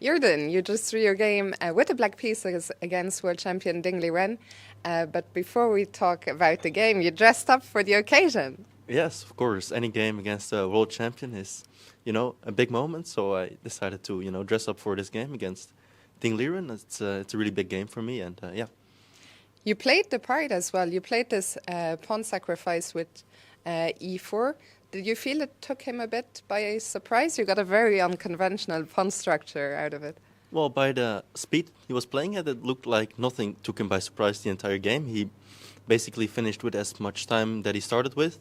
Jorden, you just threw your game with the black pieces against world champion Dingley Ren. But before we talk about the game, you dressed up for the occasion. Yes, of course. Any game against a world champion is, a big moment. So I decided to, dress up for this game against Ding Liren. It's a really big game for me, and yeah. You played the part as well. You played this pawn sacrifice with e4. Did you feel it took him a bit by surprise? You got a very unconventional pawn structure out of it. Well, by the speed he was playing at, it looked like nothing took him by surprise the entire game. He basically finished with as much time that he started with.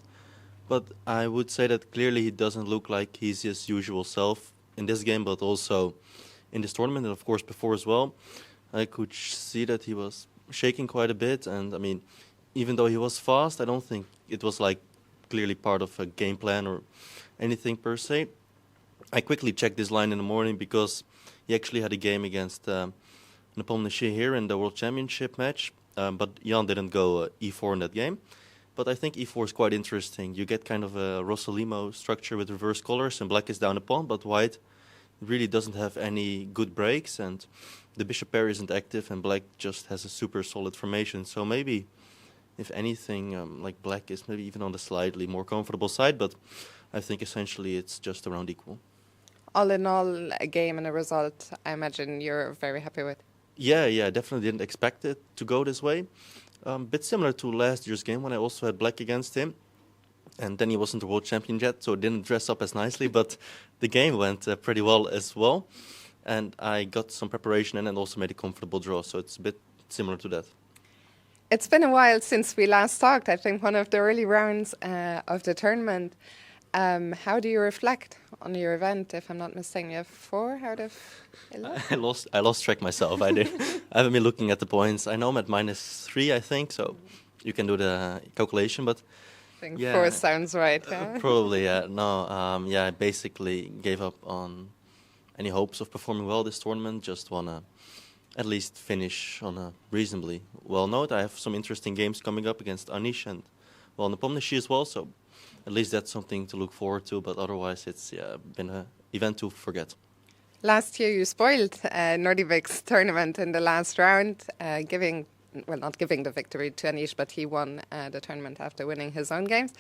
But I would say that clearly he doesn't look like he's his usual self in this game, but also in this tournament, and of course before as well. I could see that he was shaking quite a bit, and I mean, even though he was fast, I don't think it was like clearly part of a game plan or anything per se. I quickly checked this line in the morning because he actually had a game against Nepomniachtchi here in the World Championship match, but Jan didn't go e4 in that game. But I think e4 is quite interesting. You get kind of a Rossolimo structure with reverse colors, and black is down a pawn, but white really doesn't have any good breaks, and the bishop pair isn't active, and black just has a super solid formation. So maybe, if anything, like black is maybe even on the slightly more comfortable side, but I think essentially it's just around equal. All in all, a game and a result I imagine you're very happy with. Yeah, definitely didn't expect it to go this way. Bit similar to last year's game when I also had black against him. And then he wasn't the world champion yet, so it didn't dress up as nicely, but the game went pretty well as well. And I got some preparation and also made a comfortable draw, so it's a bit similar to that. It's been a while since we last talked. I think one of the early rounds of the tournament. How do you reflect on your event? If I'm not mistaken, you have 4 out of 11? I lost track myself. I haven't been looking at the points. I know I'm at -3, I think, so you can do the calculation, but I think yeah, 4 sounds right. Yeah? probably, yeah. No, I basically gave up on any hopes of performing well this tournament. Just want to at least finish on a reasonably well note. I have some interesting games coming up against Anish and, well, Nepomniachtchi as well, so at least that's something to look forward to, but otherwise it's been an event to forget. Last year you spoiled Nordic's tournament in the last round, not giving the victory to Anish, but he won the tournament after winning his own games.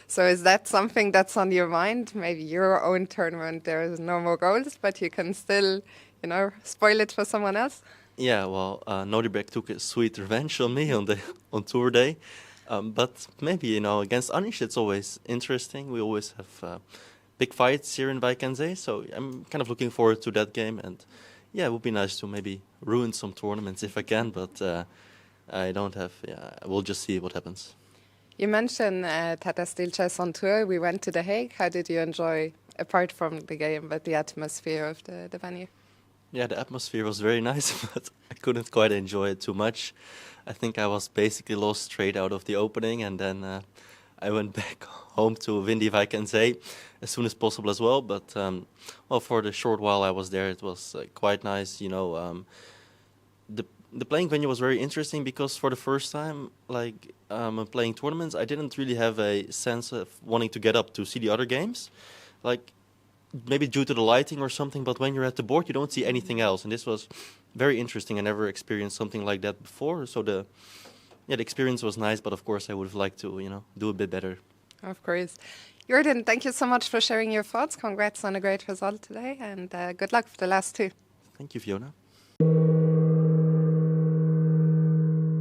So is that something that's on your mind? Maybe your own tournament, there is no more goals, but you can still, spoil it for someone else? Yeah, well, Nordicek took a sweet revenge on me on tour day. But maybe, against Anish, it's always interesting. We always have big fights here in Wijk, so I'm kind of looking forward to that game. And yeah, it would be nice to maybe ruin some tournaments if I can, but I don't have, we'll just see what happens. You mentioned Tata Steel Chess on tour. We went to The Hague. How did you enjoy, apart from the game, but the atmosphere of the venue? Yeah, the atmosphere was very nice, but I couldn't quite enjoy it too much. I think I was basically lost straight out of the opening, and then I went back home to Windy Wijk as soon as possible as well. But for the short while I was there, it was quite nice. The playing venue was very interesting because for the first time, playing tournaments, I didn't really have a sense of wanting to get up to see the other games, maybe due to the lighting or something. But when you're at the board, you don't see anything else, and this was very interesting. I never experienced something like that before, so the experience was nice, but of course I would have liked to, do a bit better. Of course. Jorden, thank you so much for sharing your thoughts. Congrats on a great result today, and good luck for the last 2. Thank you, Fiona.